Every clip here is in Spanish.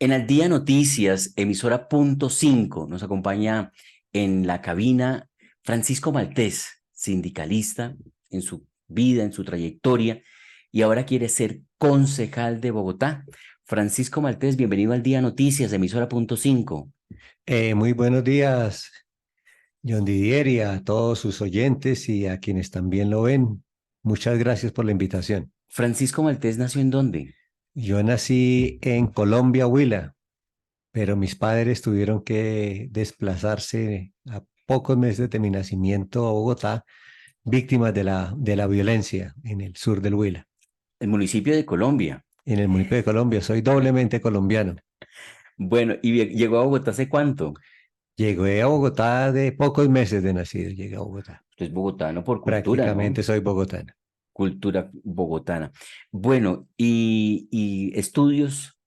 En Al Día Noticias, emisora punto 5, nos acompaña en la cabina Francisco Maltés, sindicalista en su vida, en su trayectoria, y ahora quiere ser concejal de Bogotá. Francisco Maltés, bienvenido al Día Noticias, emisora punto 5. Muy buenos días, John Didier, y a todos sus oyentes y a quienes también lo ven. Muchas gracias por la invitación. Francisco Maltés nació ¿en dónde? Yo nací en Colombia, Huila, pero mis padres tuvieron que desplazarse a pocos meses de mi nacimiento a Bogotá, víctimas de la violencia en el sur del Huila. El municipio de Colombia. En el municipio de Colombia, soy doblemente colombiano. Bueno, ¿y llegó a Bogotá hace cuánto? Llegué a Bogotá de pocos meses de nacido, llegué a Bogotá. Usted es bogotano por cultura, ¿no? Prácticamente soy bogotano. Cultura bogotana. Bueno, y estudios.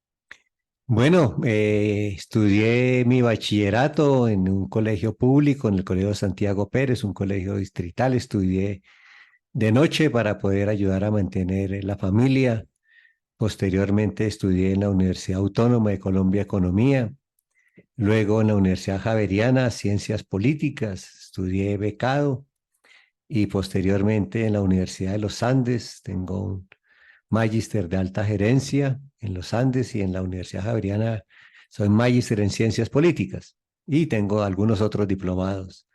Bueno, estudié mi bachillerato en un colegio público, en el Colegio Santiago Pérez, un colegio distrital. Estudié de noche para poder ayudar a mantener la familia. Posteriormente estudié en la Universidad Autónoma de Colombia Economía, luego en la Universidad Javeriana Ciencias Políticas, estudié becado y posteriormente en la Universidad de los Andes tengo un magíster de alta gerencia en los Andes, y en la Universidad Javeriana soy magíster en ciencias políticas y tengo algunos otros diplomados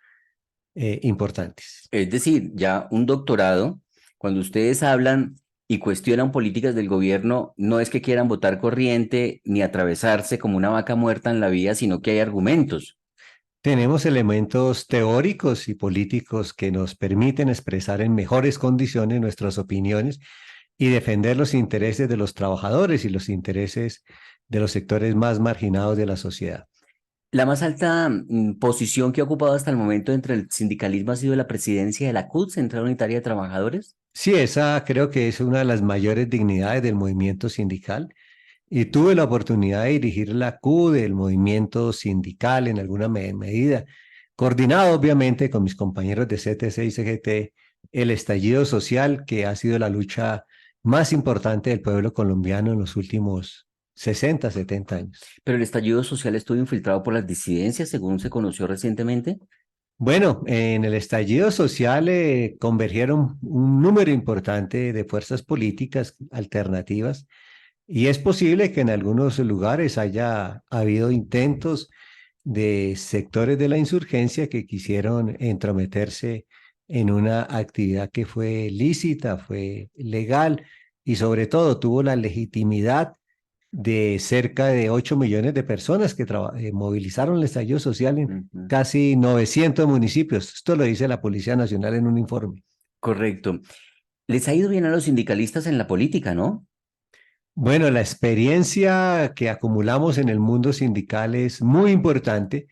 importantes. Es decir, ya un doctorado, cuando ustedes hablan y cuestionan políticas del gobierno, no es que quieran votar corriente ni atravesarse como una vaca muerta en la vía, sino que hay argumentos. Tenemos elementos teóricos y políticos que nos permiten expresar en mejores condiciones nuestras opiniones y defender los intereses de los trabajadores y los intereses de los sectores más marginados de la sociedad. La más alta posición que ha ocupado hasta el momento entre el sindicalismo ha sido la presidencia de la CUT, Central Unitaria de Trabajadores. Sí, esa creo que es una de las mayores dignidades del movimiento sindical. Y tuve la oportunidad de dirigir la Q del movimiento sindical en alguna medida, coordinado obviamente con mis compañeros de CTC y CGT, el estallido social, que ha sido la lucha más importante del pueblo colombiano en los últimos 60, 70 años. Pero el estallido social estuvo infiltrado por las disidencias, según se conoció recientemente. Bueno, en el estallido social convergieron un número importante de fuerzas políticas alternativas. Y es posible que en algunos lugares haya habido intentos de sectores de la insurgencia que quisieron entrometerse en una actividad que fue lícita, fue legal y sobre todo tuvo la legitimidad de cerca de 8 millones de personas que movilizaron el estallido social en Ujú. casi 900 municipios. Esto lo dice la Policía Nacional en un informe. Correcto. Les ha ido bien a los sindicalistas en la política, ¿no? Bueno, la experiencia que acumulamos en el mundo sindical es muy importante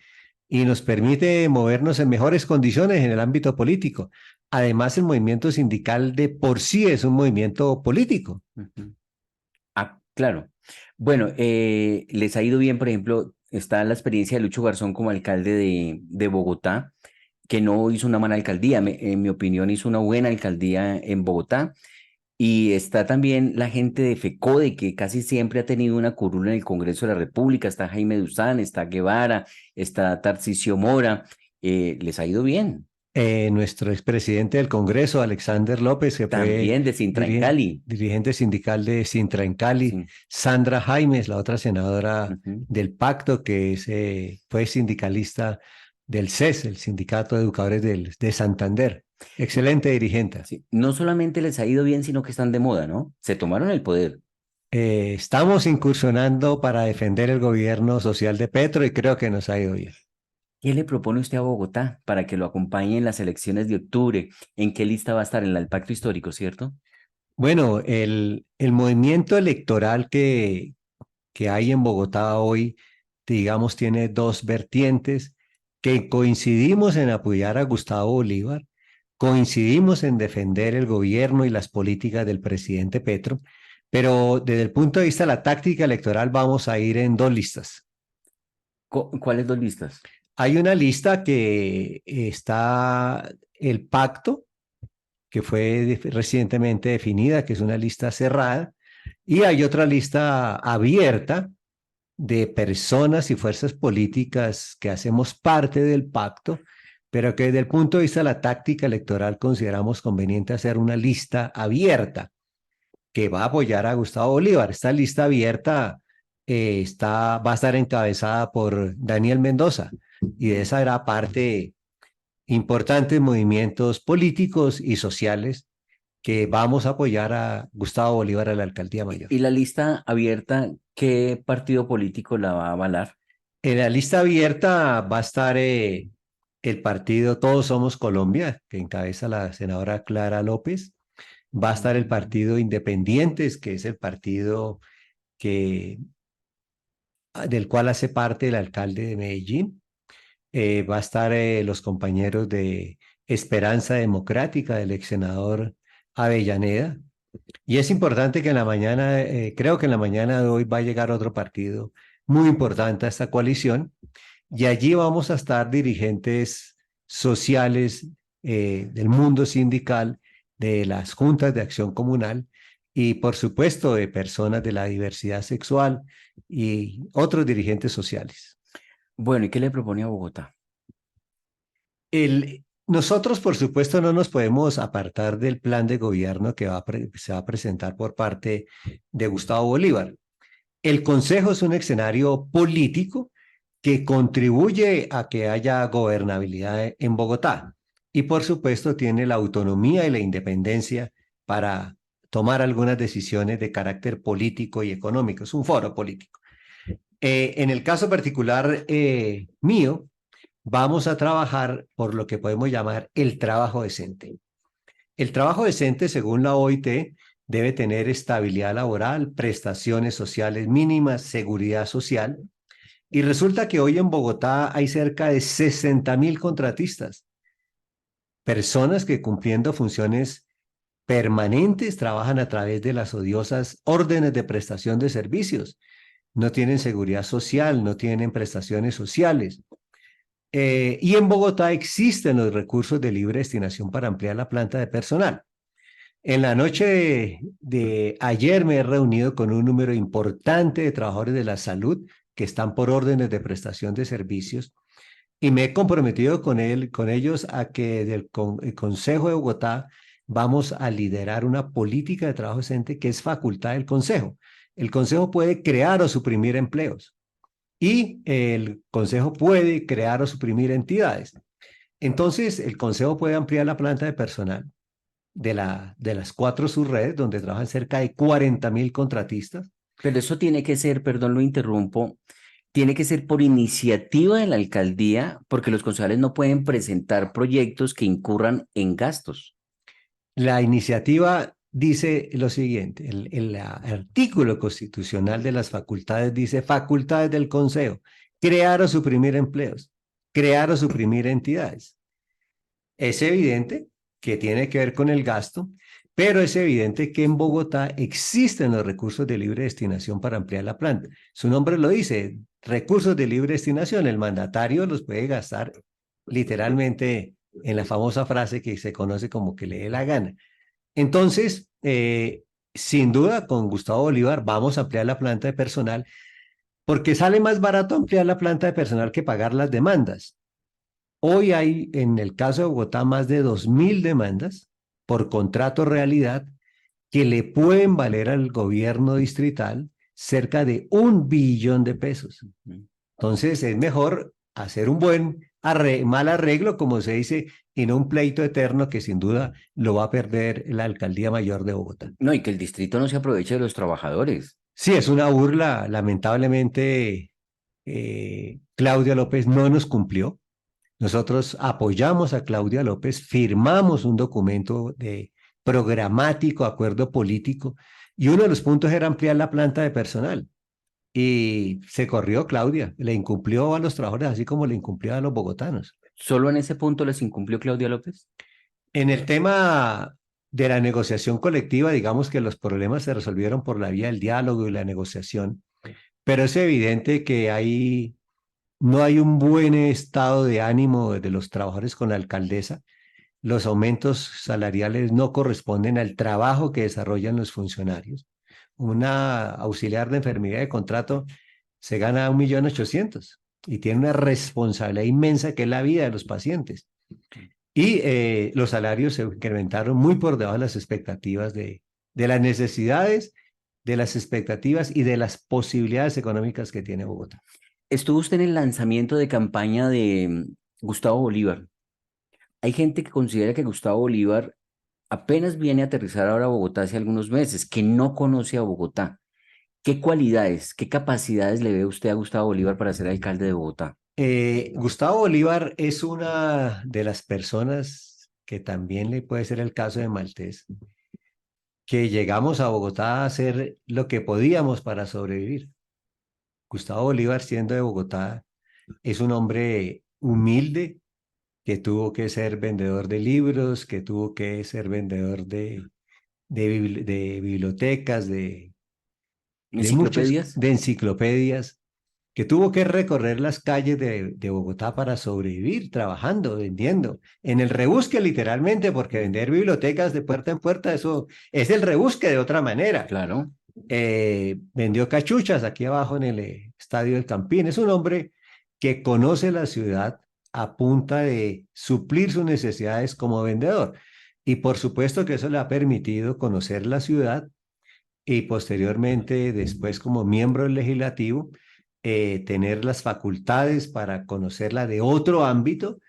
y nos permite movernos en mejores condiciones en el ámbito político. Además, el movimiento sindical de por sí es un movimiento político. Ujú. Ah, claro. Bueno, les ha ido bien, por ejemplo, está la experiencia de Lucho Garzón como alcalde de Bogotá, que no hizo una mala alcaldía, en mi opinión hizo una buena alcaldía en Bogotá. Y está también la gente de FECODE, que casi siempre ha tenido una curul en el Congreso de la República. Está Jaime Duzán, está Guevara, está Tarcisio Mora. Les ha ido bien. Nuestro expresidente del Congreso, Alexander López, que fue También de Sintra en Cali. dirigente sindical de Sintra en Cali, Sí. Sandra Jaimes, la otra senadora Ujú. del Pacto, que fue sindicalista del CES, el Sindicato de Educadores de Santander. Excelente dirigente. Sí. No solamente les ha ido bien, sino que están de moda, ¿no? Se tomaron el poder. Estamos incursionando para defender el gobierno social de Petro y creo que nos ha ido bien. ¿Qué le propone usted a Bogotá para que lo acompañe en las elecciones de octubre? ¿En qué lista va a estar? En la del Pacto Histórico, ¿cierto? Bueno, el movimiento electoral que hay en Bogotá hoy, digamos, tiene dos vertientes que coincidimos en apoyar a Gustavo Bolívar, coincidimos en defender el gobierno y las políticas del presidente Petro, pero desde el punto de vista de la táctica electoral vamos a ir en dos listas. ¿Cuáles dos listas? Hay una lista que está el pacto, que fue recientemente definida, que es una lista cerrada, y hay otra lista abierta de personas y fuerzas políticas que hacemos parte del pacto, pero que desde el punto de vista de la táctica electoral consideramos conveniente hacer una lista abierta que va a apoyar a Gustavo Bolívar. Esta lista abierta va a estar encabezada por Daniel Mendoza y de esa era parte importantes movimientos políticos y sociales que vamos a apoyar a Gustavo Bolívar a la alcaldía mayor. Y la lista abierta, ¿qué partido político la va a avalar? En la lista abierta va a estar el partido Todos Somos Colombia, que encabeza la senadora Clara López. Va a estar el partido Independientes, que es el partido que, del cual hace parte el alcalde de Medellín. Va a estar los compañeros de Esperanza Democrática del ex senador Avellaneda. Y es importante que en la mañana, creo que en la mañana de hoy va a llegar otro partido muy importante a esta coalición y allí vamos a estar dirigentes sociales del mundo sindical, de las juntas de acción comunal y por supuesto de personas de la diversidad sexual y otros dirigentes sociales. Bueno, ¿y qué le propone a Bogotá? Nosotros, por supuesto, no nos podemos apartar del plan de gobierno que se va a presentar por parte de Gustavo Bolívar. El Consejo es un escenario político que contribuye a que haya gobernabilidad en Bogotá y, por supuesto, tiene la autonomía y la independencia para tomar algunas decisiones de carácter político y económico. Es un foro político. En el caso particular mío, vamos a trabajar por lo que podemos llamar el trabajo decente. El trabajo decente, según la OIT, debe tener estabilidad laboral, prestaciones sociales mínimas, seguridad social. Y resulta que hoy en Bogotá hay cerca de 60.000 contratistas, personas que cumpliendo funciones permanentes trabajan a través de las odiosas órdenes de prestación de servicios. No tienen seguridad social, no tienen prestaciones sociales. Y en Bogotá existen los recursos de libre destinación para ampliar la planta de personal. En la noche de ayer me he reunido con un número importante de trabajadores de la salud que están por órdenes de prestación de servicios y me he comprometido con ellos a que el Consejo de Bogotá vamos a liderar una política de trabajo decente que es facultad del Consejo. El Consejo puede crear o suprimir empleos y el Consejo puede crear o suprimir entidades. Entonces, el Consejo puede ampliar la planta de personal de las 4 subredes, donde trabajan cerca de 40.000 contratistas. Pero eso tiene que ser, perdón, lo interrumpo, tiene que ser por iniciativa de la alcaldía, porque los concejales no pueden presentar proyectos que incurran en gastos. La iniciativa dice lo siguiente, el artículo constitucional de las facultades dice facultades del Consejo, crear o suprimir empleos, crear o suprimir entidades. Es evidente que tiene que ver con el gasto, pero es evidente que en Bogotá existen los recursos de libre destinación para ampliar la planta. Su nombre lo dice, recursos de libre destinación. El mandatario los puede gastar literalmente en la famosa frase que se conoce como que le dé la gana. Entonces, sin duda, con Gustavo Bolívar vamos a ampliar la planta de personal porque sale más barato ampliar la planta de personal que pagar las demandas. Hoy hay, en el caso de Bogotá, más de 2.000 demandas por contrato realidad que le pueden valer al gobierno distrital cerca de 1 billón de pesos. Entonces, es mejor hacer un mal arreglo, como se dice, y no un pleito eterno que sin duda lo va a perder la alcaldía mayor de Bogotá. No, y que el distrito no se aproveche de los trabajadores. Sí, es una burla. Lamentablemente, Claudia López no nos cumplió. Nosotros apoyamos a Claudia López, firmamos un documento de programático, acuerdo político, y uno de los puntos era ampliar la planta de personal. Y se corrió Claudia, le incumplió a los trabajadores, así como le incumplió a los bogotanos. ¿Solo en ese punto les incumplió Claudia López? En el tema de la negociación colectiva, digamos que los problemas se resolvieron por la vía del diálogo y la negociación, pero es evidente que no hay un buen estado de ánimo de los trabajadores con la alcaldesa. Los aumentos salariales no corresponden al trabajo que desarrollan los funcionarios. Una auxiliar de enfermería de contrato se gana 1.800.000 y tiene una responsabilidad inmensa que es la vida de los pacientes. Y los salarios se incrementaron muy por debajo de las expectativas de las necesidades, de las expectativas y de las posibilidades económicas que tiene Bogotá. Estuvo usted en el lanzamiento de campaña de Gustavo Bolívar. Hay gente que considera que Gustavo Bolívar apenas viene a aterrizar ahora a Bogotá hace algunos meses, que no conoce a Bogotá. ¿Qué cualidades, qué capacidades le ve usted a Gustavo Bolívar para ser alcalde de Bogotá? Gustavo Bolívar es una de las personas que también le puede ser el caso de Maltés, que llegamos a Bogotá a hacer lo que podíamos para sobrevivir. Gustavo Bolívar, siendo de Bogotá, es un hombre humilde que tuvo que ser vendedor de libros, que tuvo que ser vendedor de bibliotecas, de muchas, ¿Enciclopedias? de enciclopedias, que tuvo que recorrer las calles de Bogotá para sobrevivir, trabajando, vendiendo, en el rebusque literalmente, porque vender bibliotecas de puerta en puerta, eso es el rebusque de otra manera. Claro. Vendió cachuchas aquí abajo en el Estadio del Campín. Es un hombre que conoce la ciudad a punta de suplir sus necesidades como vendedor. Y por supuesto que eso le ha permitido conocer la ciudad y posteriormente, después como miembro del legislativo, tener las facultades para conocerla de otro ámbito,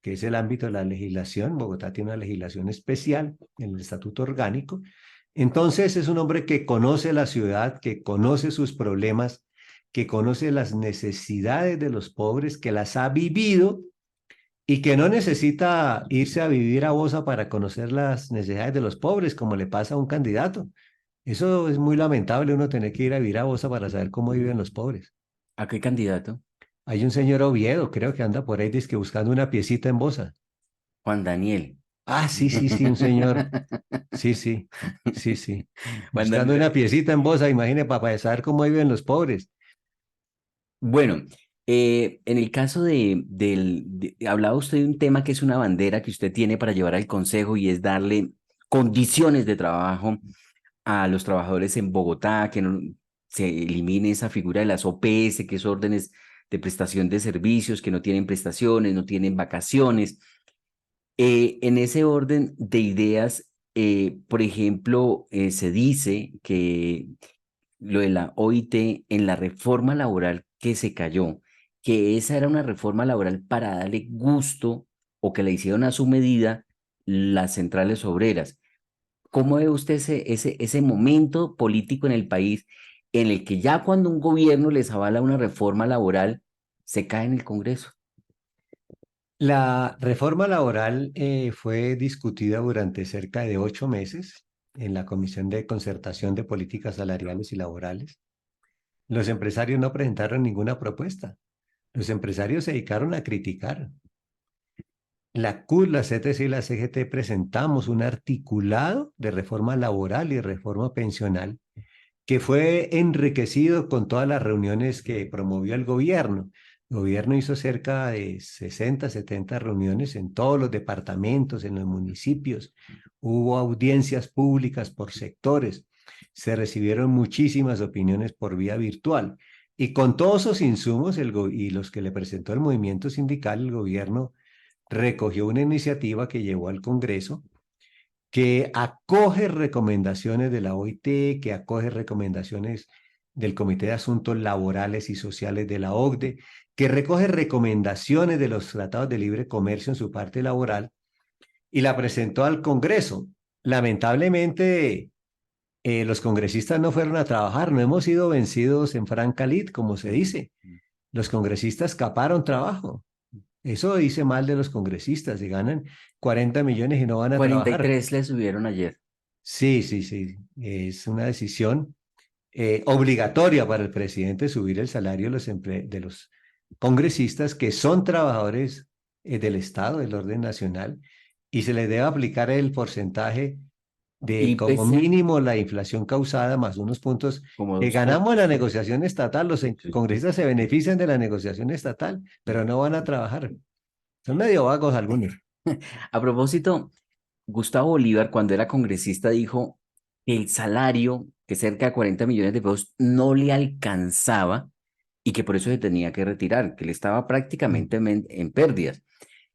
que es el ámbito de la legislación. Bogotá tiene una legislación especial en el Estatuto Orgánico. Entonces es un hombre que conoce la ciudad, que conoce sus problemas, que conoce las necesidades de los pobres, que las ha vivido y que no necesita irse a vivir a Bosa para conocer las necesidades de los pobres, como le pasa a un candidato. Eso es muy lamentable, uno tener que ir a vivir a Bosa para saber cómo viven los pobres. ¿A qué candidato? Hay un señor Oviedo, creo que anda por ahí dizque buscando una piecita en Bosa. Juan Daniel. Ah, sí, sí, sí, un señor. Sí, sí, sí, sí. Juan Buscando una Daniel. piecita en Bosa, imagine, para saber cómo viven los pobres. Bueno, en el caso hablaba usted de un tema que es una bandera que usted tiene para llevar al Consejo y es darle condiciones de trabajo a los trabajadores en Bogotá, que no se elimine esa figura de las OPS, que es órdenes de prestación de servicios, que no tienen prestaciones, no tienen vacaciones. En ese orden de ideas, por ejemplo, se dice que lo de la OIT en la reforma laboral que se cayó, que esa era una reforma laboral para darle gusto o que le hicieron a su medida las centrales obreras. ¿Cómo ve usted ese momento político en el país en el que ya cuando un gobierno les avala una reforma laboral, se cae en el Congreso? La reforma laboral fue discutida durante cerca de 8 meses en la Comisión de Concertación de Políticas Salariales y Laborales. Los empresarios no presentaron ninguna propuesta. Los empresarios se dedicaron a criticar. La CUT, la CTC y la CGT presentamos un articulado de reforma laboral y reforma pensional que fue enriquecido con todas las reuniones que promovió el gobierno. El gobierno hizo cerca de 60, 70 reuniones en todos los departamentos, en los municipios. Hubo audiencias públicas por sectores. Se recibieron muchísimas opiniones por vía virtual. Y con todos esos insumos y los que le presentó el movimiento sindical, el gobierno recogió una iniciativa que llevó al Congreso que acoge recomendaciones de la OIT, que acoge recomendaciones del Comité de Asuntos Laborales y Sociales de la OCDE, que recoge recomendaciones de los tratados de libre comercio en su parte laboral y la presentó al Congreso. Lamentablemente, los congresistas no fueron a trabajar, no hemos sido vencidos en franca lid, como se dice. Los congresistas escaparon trabajo. Eso dice mal de los congresistas, se ganan 40 millones y no van a Cuarenta y trabajar. tres le subieron ayer. Sí, sí, sí. Es una decisión obligatoria para el presidente subir el salario de los congresistas que son trabajadores del Estado, del orden nacional, y se les debe aplicar el porcentaje de como IPC mínimo la inflación causada más unos puntos como que dos ganamos en puntos. la negociación estatal. Los Sí. congresistas se benefician de la negociación estatal, pero no van a trabajar. Son medio vagos algunos. A propósito, Gustavo Bolívar, cuando era congresista, dijo que el salario, que cerca de 40 millones de pesos, no le alcanzaba y que por eso se tenía que retirar, que él estaba Mm. prácticamente en pérdidas.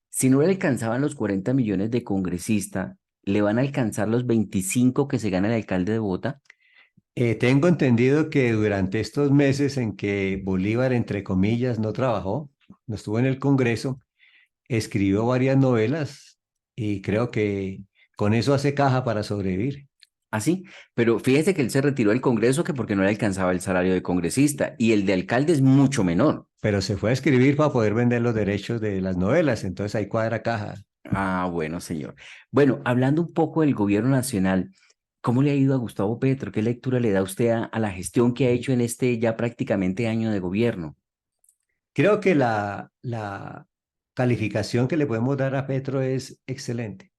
Si no le alcanzaban los 40 millones de congresista, ¿le van a alcanzar los 25 que se gana el alcalde de Bogotá? Tengo entendido que durante estos meses en que Bolívar, entre comillas, no trabajó, no estuvo en el Congreso, escribió varias novelas y creo que con eso hace caja para sobrevivir. Así, pero fíjese que él se retiró del Congreso que porque no le alcanzaba el salario de congresista y el de alcalde es mucho menor. Pero se fue a escribir para poder vender los derechos de las novelas, entonces ahí cuadra caja. Ah, bueno, señor. Bueno, hablando un poco del gobierno nacional, ¿cómo le ha ido a Gustavo Petro? ¿Qué lectura le da usted a la gestión que ha hecho en este ya prácticamente año de gobierno? Creo que la calificación que le podemos dar a Petro es excelente.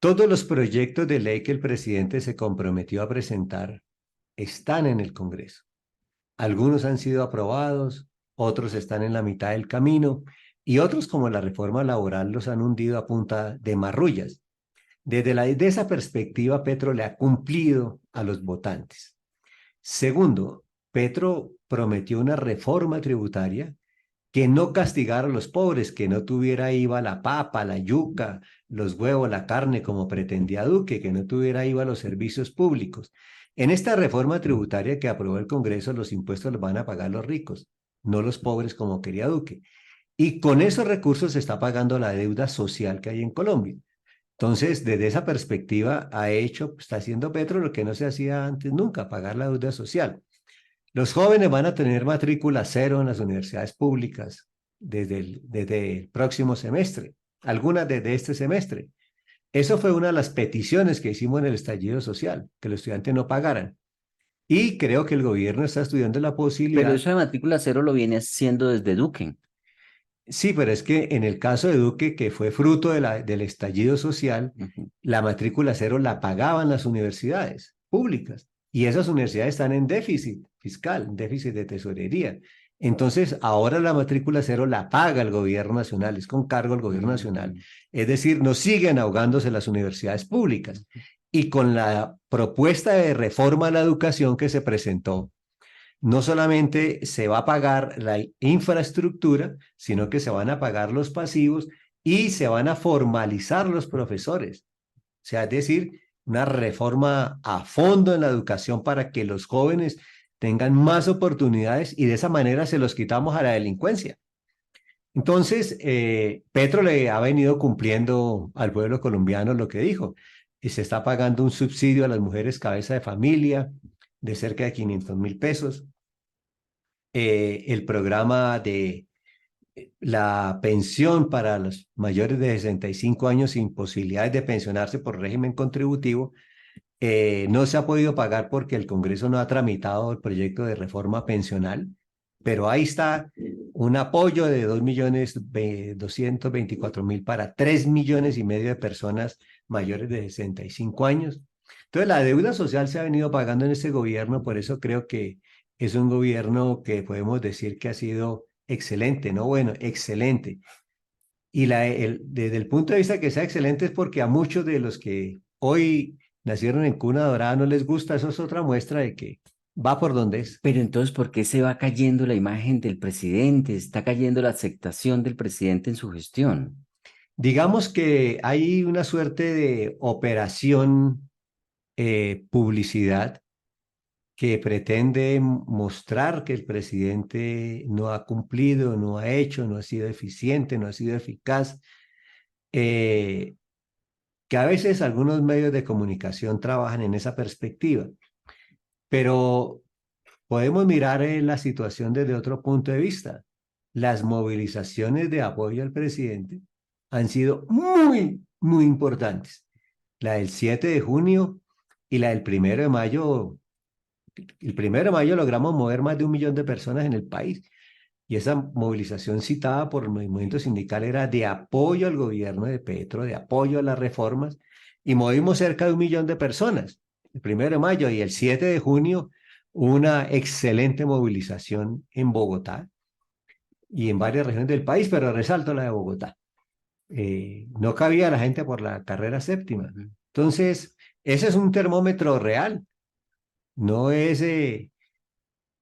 Todos los proyectos de ley que el presidente se comprometió a presentar están en el Congreso. Algunos han sido aprobados, otros están en la mitad del camino y otros, como la reforma laboral, los han hundido a punta de marrullas. De esa perspectiva, Petro le ha cumplido a los votantes. Segundo, Petro prometió una reforma tributaria que no castigara a los pobres, que no tuviera IVA la papa, la yuca, los huevos, la carne, como pretendía Duque, que no tuviera IVA a los servicios públicos. En esta reforma tributaria que aprobó el Congreso, los impuestos los van a pagar los ricos, no los pobres como quería Duque. Y con esos recursos se está pagando la deuda social que hay en Colombia. Entonces, desde esa perspectiva, está haciendo Petro lo que no se hacía antes nunca, pagar la deuda social. Los jóvenes van a tener matrícula cero en las universidades públicas desde el próximo semestre, algunas desde este semestre. Eso fue una de las peticiones que hicimos en el estallido social, que los estudiantes no pagaran. Y creo que el gobierno está estudiando la Pero posibilidad. eso de matrícula cero lo viene haciendo desde Duque. Sí, pero es que en el caso de Duque, que fue fruto del estallido social, Ujú. la matrícula cero la pagaban las universidades públicas y esas universidades están en déficit fiscal, en déficit de tesorería. Entonces, ahora la matrícula cero la paga el gobierno nacional, es con cargo al gobierno nacional. Mm. Es decir, no siguen ahogándose las universidades públicas. Y con la propuesta de reforma a la educación que se presentó, no solamente se va a pagar la infraestructura, sino que se van a pagar los pasivos y se van a formalizar los profesores. O sea, es decir, una reforma a fondo en la educación para que los jóvenes tengan más oportunidades y de esa manera se los quitamos a la delincuencia. Entonces, Petro le ha venido cumpliendo al pueblo colombiano lo que dijo, y se está pagando un subsidio a las mujeres cabeza de familia de cerca de 500.000 pesos, el programa de la pensión para los mayores de 65 años sin posibilidades de pensionarse por régimen contributivo, no se ha podido pagar porque el Congreso no ha tramitado el proyecto de reforma pensional, pero ahí está un apoyo de 2.224.000 para 3.500.000 de personas mayores de 65 años. Entonces, la deuda social se ha venido pagando en este gobierno, por eso creo que es un gobierno que podemos decir que ha sido excelente, no bueno, excelente. Y desde el punto de vista que sea excelente es porque a muchos de los que hoy nacieron en cuna dorada no les gusta, eso es otra muestra de que va por donde es. Pero entonces, ¿por qué se va cayendo la imagen del presidente? Está cayendo la aceptación del presidente en su gestión. Digamos que hay una suerte de operación publicidad que pretende mostrar que el presidente no ha cumplido, no ha hecho, no ha sido eficiente, no ha sido eficaz, eh, que a veces algunos medios de comunicación trabajan en esa perspectiva, pero podemos mirar la situación desde otro punto de vista. Las movilizaciones de apoyo al presidente han sido muy, muy importantes. La del 7 de junio y la del 1 de mayo. El 1 de mayo logramos mover más de 1 millón de personas en el país y esa movilización citada por el movimiento sindical era de apoyo al gobierno de Petro, de apoyo a las reformas y movimos cerca de 1 millón de personas el 1 de mayo y el 7 de junio una excelente movilización en Bogotá y en varias regiones del país, pero resalto la de Bogotá. No cabía la gente por la carrera séptima. Ujú. Entonces, ese es un termómetro real, no es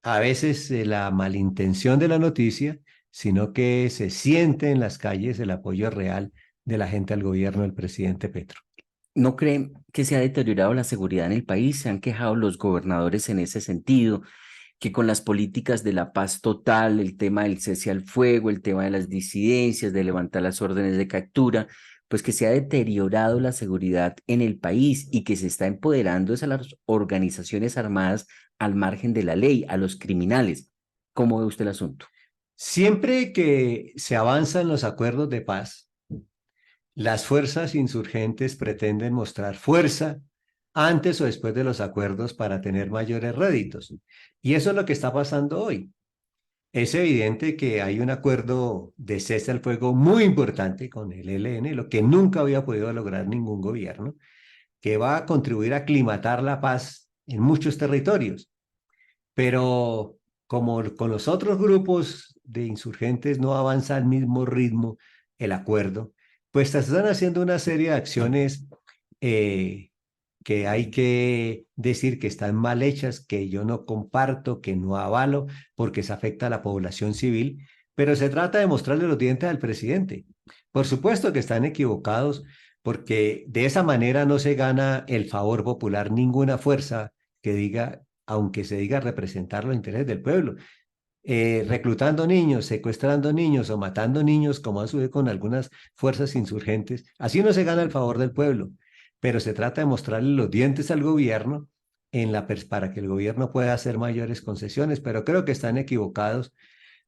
a veces la malintención de la noticia, sino que se siente en las calles el apoyo real de la gente al gobierno del presidente Petro. ¿No creen que se ha deteriorado la seguridad en el país? ¿Se han quejado los gobernadores en ese sentido? Que con las políticas de la paz total, el tema del cese al fuego, el tema de las disidencias, de levantar las órdenes de captura, pues que se ha deteriorado la seguridad en el país y que se está empoderando es a las organizaciones armadas al margen de la ley, a los criminales. ¿Cómo ve usted el asunto? Siempre que se avanza en los acuerdos de paz, las fuerzas insurgentes pretenden mostrar fuerza antes o después de los acuerdos para tener mayores réditos. Y eso es lo que está pasando hoy. Es evidente que hay un acuerdo de cese al fuego muy importante con el ELN, lo que nunca había podido lograr ningún gobierno, que va a contribuir a aclimatar la paz en muchos territorios. Pero como con los otros grupos de insurgentes no avanza al mismo ritmo el acuerdo, pues se están haciendo una serie de acciones eh, que hay que decir que están mal hechas, que yo no comparto, que no avalo, porque se afecta a la población civil, pero se trata de mostrarle los dientes al presidente. Por supuesto que están equivocados, porque de esa manera no se gana el favor popular ninguna fuerza que diga, aunque se diga representar los intereses del pueblo. Reclutando niños, secuestrando niños o matando niños, como ha sucedido con algunas fuerzas insurgentes. Así no se gana el favor del pueblo, pero se trata de mostrarle los dientes al gobierno para que el gobierno pueda hacer mayores concesiones, pero creo que están equivocados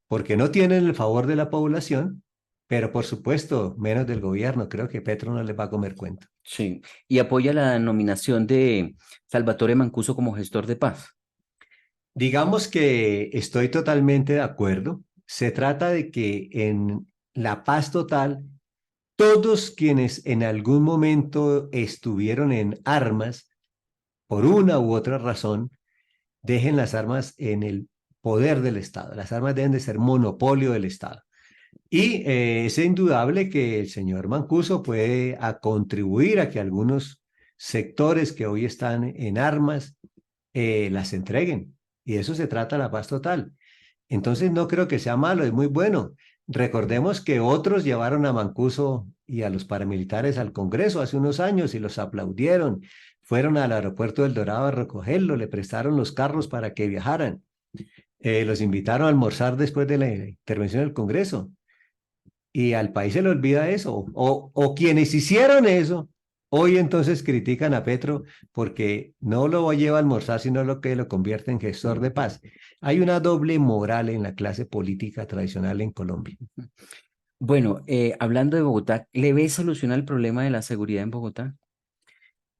porque no tienen el favor de la población, pero por supuesto, menos del gobierno. Creo que Petro no les va a comer cuento. Sí, y apoya la nominación de Salvatore Mancuso como gestor de paz. Digamos que estoy totalmente de acuerdo. Se trata de que en la paz total, todos quienes en algún momento estuvieron en armas, por una u otra razón, dejen las armas en el poder del Estado. Las armas deben de ser monopolio del Estado. Y es indudable que el señor Mancuso puede contribuir a que algunos sectores que hoy están en armas las entreguen. Y de eso se trata la paz total. Entonces no creo que sea malo, es muy bueno. Recordemos que otros llevaron a Mancuso y a los paramilitares al Congreso hace unos años y los aplaudieron. Fueron al aeropuerto del Dorado a recogerlo, le prestaron los carros para que viajaran. Los invitaron a almorzar después de la intervención del Congreso. Y al país se le olvida eso. O quienes hicieron eso, hoy entonces critican a Petro porque no lo lleva a almorzar, sino lo que lo convierte en gestor de paz. Hay una doble moral en la clase política tradicional en Colombia. Bueno, hablando de Bogotá, ¿le ve solución al problema de la seguridad en Bogotá?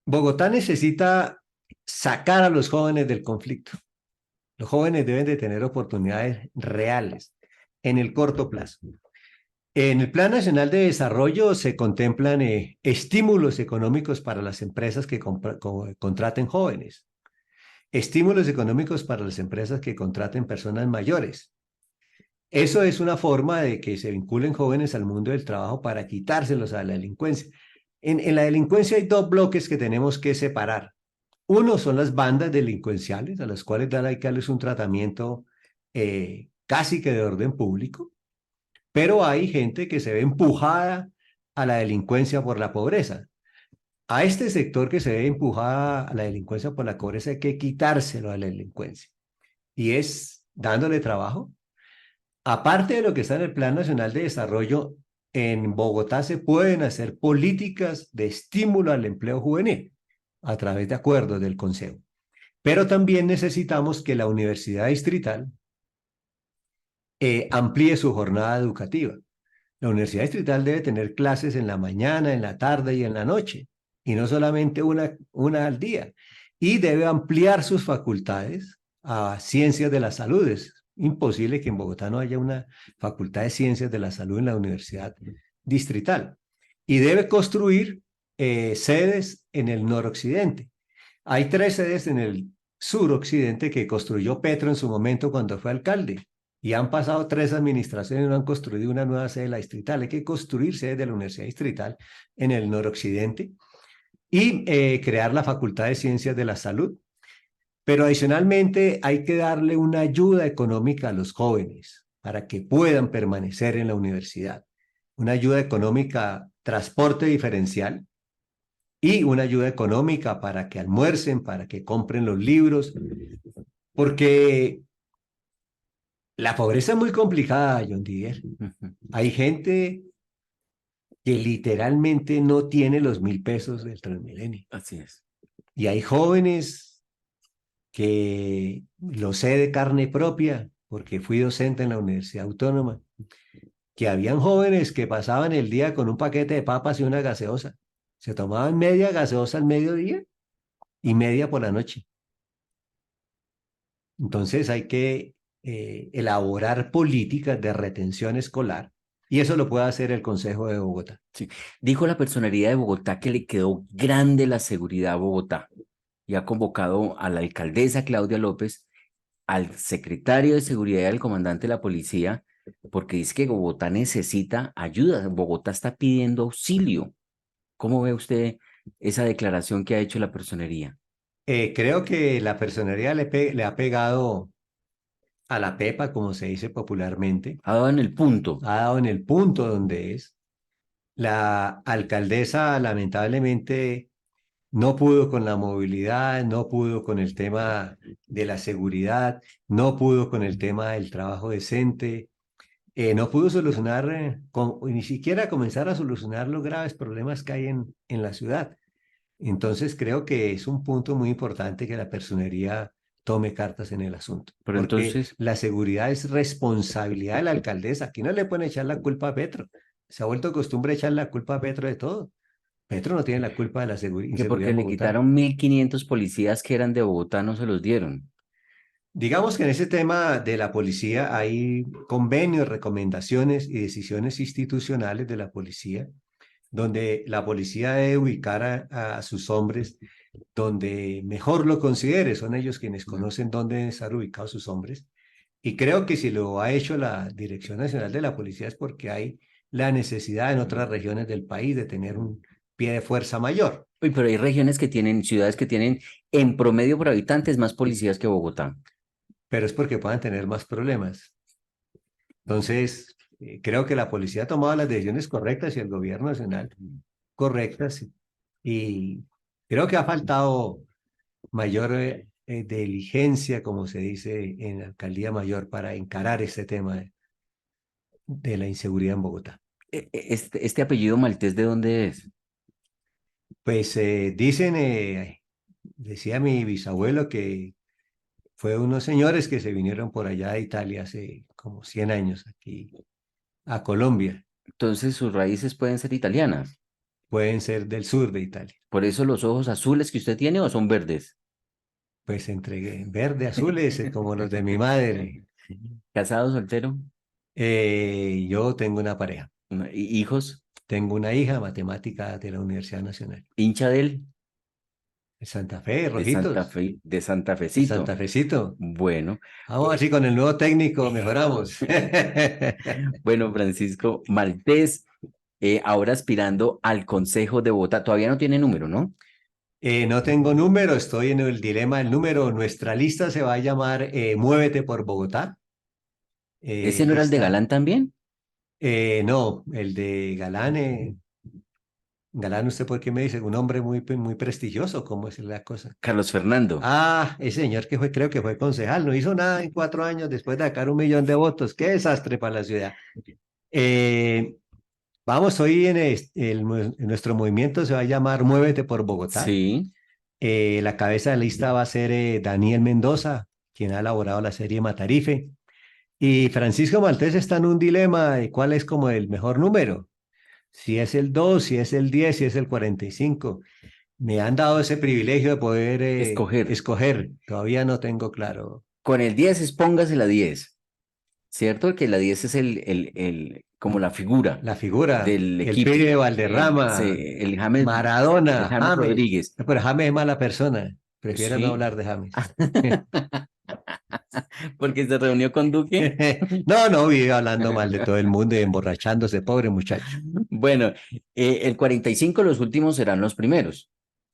Bogotá necesita sacar a los jóvenes del conflicto. Los jóvenes deben de tener oportunidades reales en el corto plazo. En el Plan Nacional de Desarrollo se contemplan estímulos económicos para las empresas que contraten jóvenes, estímulos económicos para las empresas que contraten personas mayores. Eso es una forma de que se vinculen jóvenes al mundo del trabajo para quitárselos a la delincuencia. En la delincuencia hay dos bloques que tenemos que separar. Uno son las bandas delincuenciales, a las cuales hay que darles un tratamiento casi que de orden público, pero hay gente que se ve empujada a la delincuencia por la pobreza. A este sector que se ve empujada a la delincuencia por la pobreza hay que quitárselo a la delincuencia. Y es dándole trabajo. Aparte de lo que está en el Plan Nacional de Desarrollo, en Bogotá se pueden hacer políticas de estímulo al empleo juvenil a través de acuerdos del Consejo. Pero también necesitamos que la Universidad Distrital amplíe su jornada educativa. La Universidad Distrital debe tener clases en la mañana, en la tarde y en la noche, y no solamente una al día. Y debe ampliar sus facultades a ciencias de la salud. Es imposible que en Bogotá no haya una facultad de ciencias de la salud en la Universidad Distrital. Y debe construir sedes en el noroccidente. Hay 3 sedes en el suroccidente que construyó Petro en su momento cuando fue alcalde. Y han pasado 3 administraciones y no han construido una nueva sede de la distrital. Hay que construir sedes de la Universidad Distrital en el noroccidente y crear la Facultad de Ciencias de la Salud. Pero adicionalmente hay que darle una ayuda económica a los jóvenes para que puedan permanecer en la universidad. Una ayuda económica, transporte diferencial y una ayuda económica para que almuercen, para que compren los libros, porque la pobreza es muy complicada, John Dier. Ujú. Hay gente que literalmente no tiene los 1.000 pesos del Transmilenio. Así es. Y hay jóvenes que lo sé de carne propia, porque fui docente en la Universidad Autónoma, que habían jóvenes que pasaban el día con un paquete de papas y una gaseosa. Se tomaban media gaseosa al mediodía y media por la noche. Entonces hay que elaborar políticas de retención escolar y eso lo puede hacer el Consejo de Bogotá. Sí. Dijo la personería de Bogotá que le quedó grande la seguridad a Bogotá y ha convocado a la alcaldesa Claudia López, al secretario de seguridad y al comandante de la policía, porque dice que Bogotá necesita ayuda. Bogotá está pidiendo auxilio. ¿Cómo ve usted esa declaración que ha hecho la personería? Creo que la personería le ha pegado a la pepa, como se dice popularmente, Ha dado en el punto. ha dado en el punto donde es. La alcaldesa lamentablemente no pudo con la movilidad, no pudo con el tema de la seguridad, no pudo con el tema del trabajo decente, no pudo solucionar, ni siquiera comenzar a solucionar los graves problemas que hay en la ciudad. Entonces creo que es un punto muy importante que la personería tome cartas en el asunto, Pero porque entonces, la seguridad es responsabilidad de la alcaldesa. Aquí no le pueden echar la culpa a Petro. Se ha vuelto costumbre echar la culpa a Petro de todo. Petro no tiene la culpa de la que inseguridad porque en le Bogotá. quitaron 1.500 policías que eran de Bogotá, no se los dieron. Digamos que en ese tema de la policía hay convenios, recomendaciones y decisiones institucionales de la policía, donde la policía debe ubicar a sus hombres donde mejor lo considere. Son ellos quienes conocen dónde deben estar ubicados sus hombres. Y creo que si lo ha hecho la Dirección Nacional de la Policía es porque hay la necesidad en otras regiones del país de tener un pie de fuerza mayor. Uy, pero hay regiones que tienen, ciudades que tienen en promedio por habitantes más policías que Bogotá. Pero es porque puedan tener más problemas. Entonces, creo que la policía ha tomado las decisiones correctas y el gobierno nacional correctas y creo que ha faltado mayor diligencia, como se dice en la alcaldía mayor, para encarar este tema de la inseguridad en Bogotá. Este apellido maltés, ¿de dónde es? Pues dicen, decía mi bisabuelo que fue unos señores que se vinieron por allá de Italia hace como 100 años aquí a Colombia. Entonces sus raíces pueden ser italianas. Pueden ser del sur de Italia. Por eso los ojos azules que usted tiene o son verdes. Pues entre verde, azules, como los de mi madre. Casado, soltero, Yo tengo una pareja. hijos, Tengo una hija matemática de la Universidad Nacional. hincha de él, De Santa Fe, de Santa Rojitos, Fe, de Santa de Fecito. Santa Fecito. Bueno, Vamos a ver eh, si con el nuevo técnico mejoramos. bueno, Francisco Maltés, ahora aspirando al Consejo de Bogotá. Todavía no tiene número, ¿no? No tengo número, estoy en el dilema del número. Nuestra lista se va a llamar Muévete por Bogotá. ¿Ese no era el de Esta, Galán también? no, el de Galán. Galán, ¿usted por qué me dice? Un hombre muy prestigioso, ¿cómo es la cosa? Carlos Fernando. Ah, ese señor que fue, creo que fue concejal, no hizo nada en 4 años después de sacar 1.000.000 de votos. Qué desastre para la ciudad. Eh, Vamos, hoy en nuestro movimiento se va a llamar Muévete por Bogotá. Sí. La cabeza de lista va a ser Daniel Mendoza, quien ha elaborado la serie Matarife. Y Francisco Maltés está en un dilema de cuál es como el mejor número. Si es el 2, si es el 10, si es el 45. Me han dado ese privilegio de poder Escoger. escoger. Todavía no tengo claro. Con el 10 es póngase la 10, ¿cierto? Que la 10 es como la figura La figura, del el equipo. Pibe Valderrama, El Maradona, James James. Rodríguez. No, pero James es mala persona. Prefiero no Sí. hablar de James. Porque se reunió con Duque. No, no, vive hablando mal de todo el mundo y emborrachándose, pobre muchacho. Bueno, el 45 los últimos serán los primeros.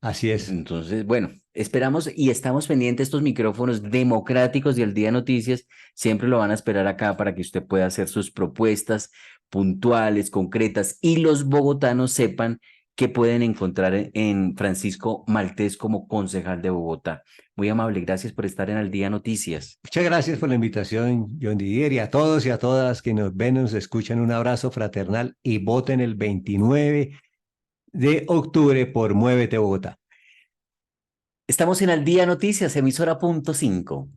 Así es. Entonces, bueno, esperamos y estamos pendientes estos micrófonos democráticos y el Día de Noticias. Siempre lo van a esperar acá para que usted pueda hacer sus propuestas puntuales, concretas y los bogotanos sepan que pueden encontrar en Francisco Maltés como concejal de Bogotá. Muy amable, gracias por estar en el Día de Noticias. Muchas gracias por la invitación, John Didier, y a todos y a todas que nos ven, nos escuchan, un abrazo fraternal y voten el 29 de octubre por Muévete Bogotá. Estamos en el Día de Noticias, emisora punto 5.